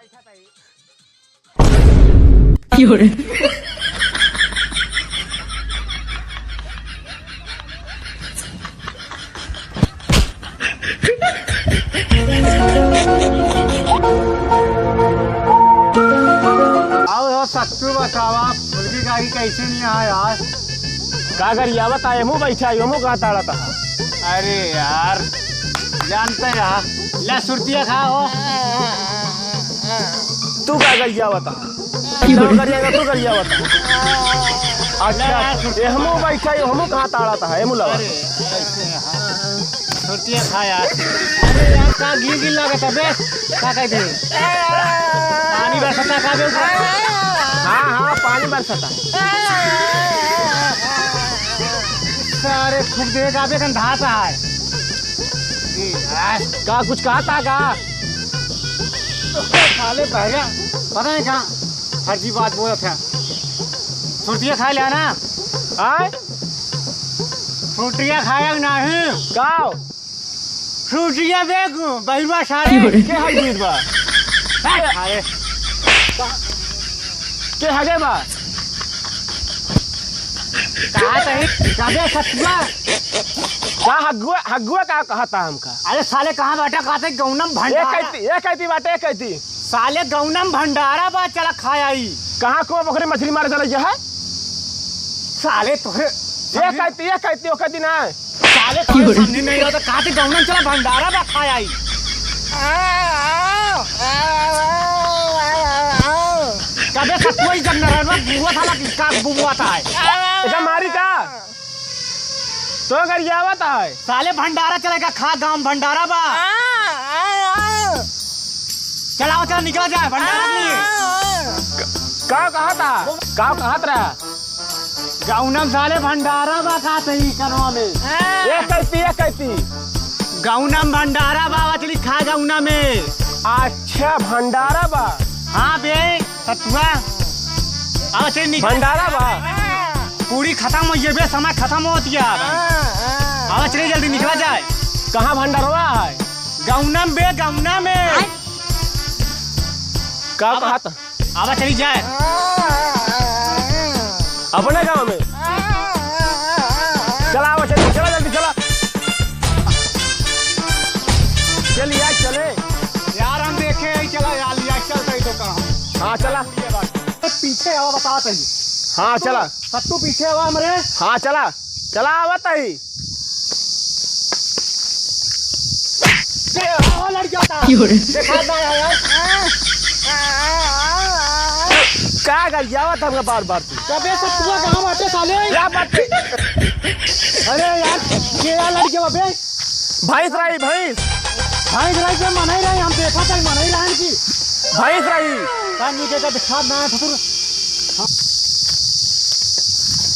बैठा था ही। आओ सत्तू बतावा मुर्गी गाड़ी कैसे नहीं आया यार। का गरिया बताए मुँह बैठा ही मुँह कहाँ ताड़ा था। अरे यार जानते यार ला सुरतिया खाओ। तू का गरिया बता तू गरिया बता। अच्छा ये हमू बैठा ही हमू कहाँ ताड़ा था ये मुला सुरतिया खा यार। अरे यार का गिल गिल लगा था बे का कहते पानी बरसता का बे। हाँ हाँ पानी बरसता सारे खूब देगा बे कंधा सा है का कुछ कहा था का साले पहले पता नहीं कहाँ फर्जी बात बोला था। फ्रूटिया खा लिया ना आए फ्रूटिया खाया नहीं का फ्रूटिया देख बहिरवा सारे के हाई दूध बा अरे के हगे बा कहा तही कबे सतुआ का हगुआ हगुआ का कहता हमका। अरे साले कहाँ बैठा कहते गौनम भंडारा ये कहती बाटे ये कहती साले गौनम भंडारा बा चला खाया ही कहाँ कुआं पोखरी मछली मारे चले है साले तोरे ये कहती वो कहती ना साले तोरे सामने नहीं हो तो कहते गौनम चला भंडारा बा खाया ही। कबे सतुआ ही जब नरवा बुआ था ना का बुआ था है ऐसा मारी का तो गरिया बता है साले भंडारा चलेगा खा गांव भंडारा बा चलाओ चला निकल जाए भंडारा के लिए। का कहा था का कहत रहा गौनम साले भंडारा बा का सही करवा में ये कहती गौनम भंडारा बा मछली खा गौना में। अच्छा भंडारा बा हाँ बे सतुआ अब चल निकल भंडारा बा पूरी खत्म हो ये समय खत्म होती है अब चलिए जल्दी निकला जाए। कहाँ भंडारवा है गौनम बे गौना में का कहा था अब चली जाए अपने गांव में चला चला जल्दी चला चलिए आज चले यार हम देखे चला यार लिया चल गई तो कहाँ। हाँ चला पीछे हवा बता ही हाँ चला सत्तू पीछे हवा हमारे हाँ चला चला आवत ही लड़कियों का देखा ना यार क्या गरिया था हमका बार बार तू कबे सत्तुआ कहाँ बाटे साले क्या बात अरे यार क्या लड़के बाबे भैंस रही भैंस भाई ड्राइव पे मनाई रहे हम देखा था मनाई रहे की भैंस रही कानी के का दिखा ना ससुर।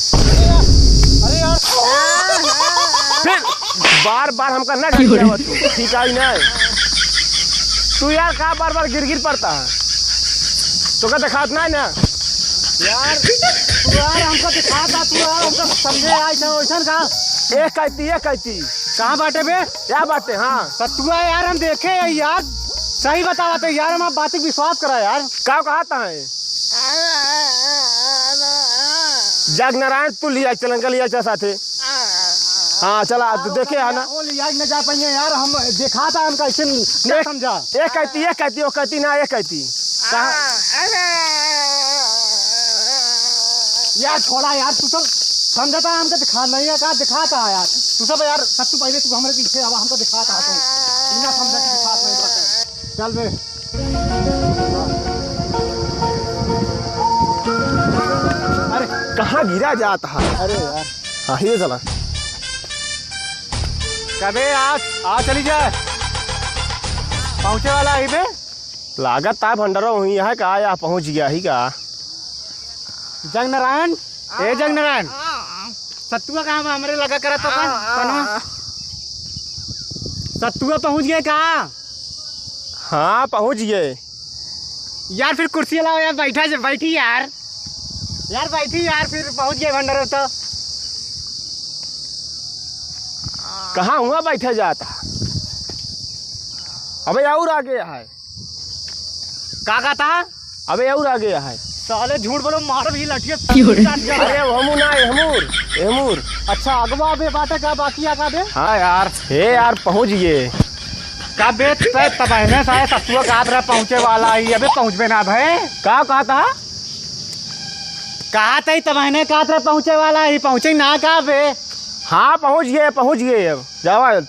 अरे यार फिर बार बार हमका ना गरिया तू ठीक है ना तू यार का बार बार गिर पड़ता है तो का दिखात ना यार तू यार हमको दिखा था तू यार हमको समझे आई था वैसा का एक कहती कहाँ बाटे बे क्या बातें हाँ सत्तुआ यार हम देखे यार सही बता तो यार हम बात पे विश्वास करा यार का कहता है जग नारायण तू लिया चलन का लिया चा साथे हाँ चला तू देखे है ना वो लिया न जा पाएंगे यार हम देखा था हम कैसे नहीं समझा। एक कहती वो कहती ना एक कहती यार छोड़ा यार तू सब समझता है हमको दिखा नहीं है कहा दिखाता है यार तू सब यार सत्तू पहले तू हमारे पीछे अब हमको दिखाता है तू ना समझा कि दिखाता नहीं चल बे अरे कहाँ गिरा जाता है अरे यार हाँ ये चला कबे आ चली जाए पहुंचे वाला है बे लागत था भंडारा वही है का या पहुंच गया ही का जंग नारायण ए जंग नारायण सत्तुआ कहाँ हमारे लगा करा तो सत्तुआ पहुंच गए कहाँ। हाँ पहुंच गए यार फिर कुर्सी लाओ यार बैठी यार बैठी यार फिर पहुंच गए भंडारा तो कहाँ हुआ बैठा जाता अबे और आगे है का कहता? अबे और आ गया है। साले झूठ बोलो मार भी लठिया। अरे हमू ना हेमूर हेमूर। अच्छा अगवा बे बाटे का बाकी आगा बे। हाँ यार हे यार पहुँच गए का बे तबहने सारे सत्तुआ काट रहा पहुँचे वाला ही अबे पहुँचबे ना भाई। का कहा था कहा था तबहने काट रहा पहुँचे वाला ही पहुँचे ना का बे। हाँ पहुँच गए अब जावा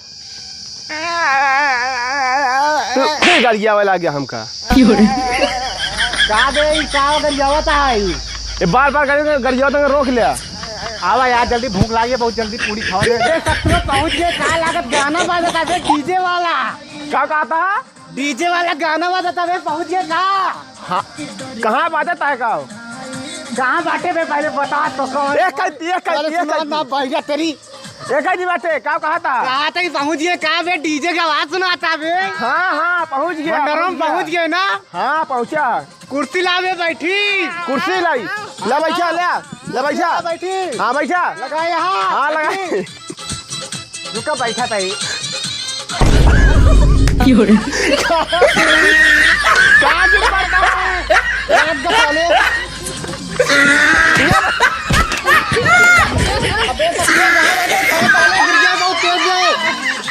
फिर गाड़िया वाला आ गया हमका का बे का अगर जावत है ये बार गाड़िया तो रोक लिया। आवा यार जल्दी भूख लगी है बहुत जल्दी पूरी खाओ दे। सत्तुआ पहुँच गए का लागत गाना बजाता है डीजे वाला। क्या कहा था डीजे वाला गाना बजाता है पहुँच गए का। हाँ कहाँ बाजता है का कहाँ बाटे बे पहले बता तो कौन। ना भैया तेरी एक ही बाटे क्या कहा था पहुँच गए का बे डीजे का आवाज सुनाता बे। हाँ पहुँच गया पहुँच गए ना। हाँ पहुँचा कुर्सी लावे बैठी कुर्सी लाई ले बैठा ले बैठा बैठी। हाँ बैठा लगा यहाँ हाँ लगा रुका बैठा था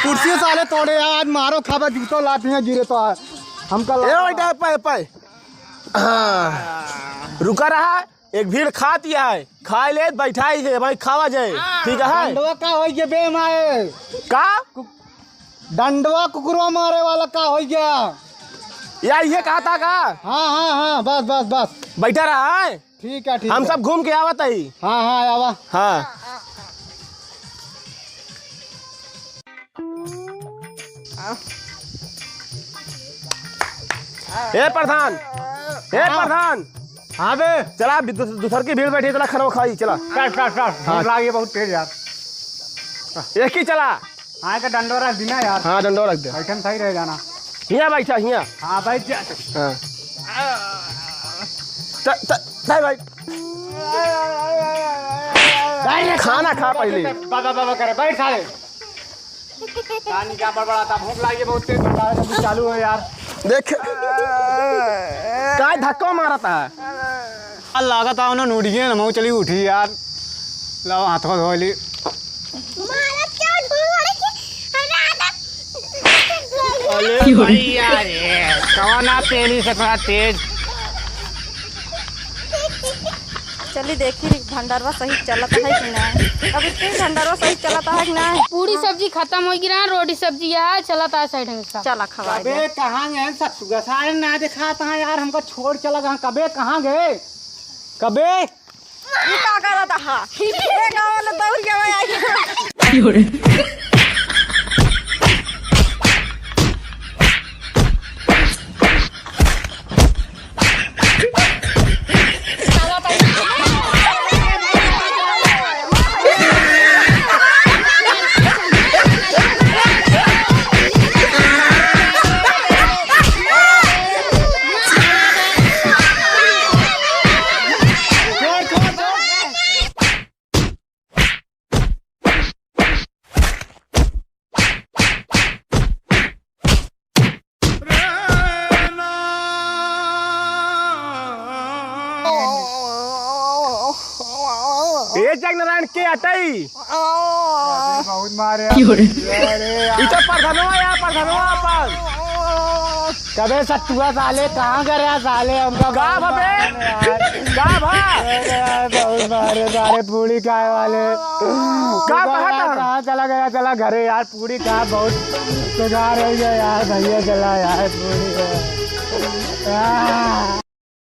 कुर्सी साले तोड़े आज मारो खाबा जूतो लाते हैं गिरे तो हमका पाए रुका रहा एक भीड़ खाती है खाए ले बैठाई है भाई खावा जाए ठीक है। डंडवा का हो गया बे माए का डंडवा कुकुरवा मारे वाला का हो गया यार ये कहा था का। हाँ बस बैठा रहा है ठीक है हम सब घूम के आवत है। हाँ आवा हाँ हे प्रधान हाँ बे चला दूसर की भीड़ बैठी चला खाना खाई चला हाँ लागे बहुत तेज यार। एक ही चला हाँ का डंडोरा बिना यार। हाँ डंडो रख दे बैठन सही रह जाना। हिया बैठा हिया हाँ भाई हाँ भाई खाना खा पहले बाबा करे बैठ खा ले। पानी क्या बड़बड़ाता भूख लगी बहुत तेज चालू है यार। देख काय धक्का मारता है लागत है नूड़िए न चली उठी यार लो हाथों धो ली। कौन पेली से थोड़ा तेज चली देखी भंडारवा सही चलता है कि नहीं। अभी फिर भंडारवा सही चलता है कि नहीं। पूरी सब्जी खत्म हो गई रोटी सब्जी है चलता है साइड में सब। चला खवा कबे कहाँ गए सत्तुआ सारे ना दिखा था यार हमको छोड़ चला गया। कबे कहाँ गए कबे का करता है ये गांव वाला दौड़ के आई। नारायण के हटाई बहुत मारे कबे सत्तुआ साले कहाँ करे साले हमका बहुत मारे सारे पूरी खाए वाले कहाँ चला गया चला घरे यार पूरी खा बहुत सुधार हो गया यार भैया चला यार पूरी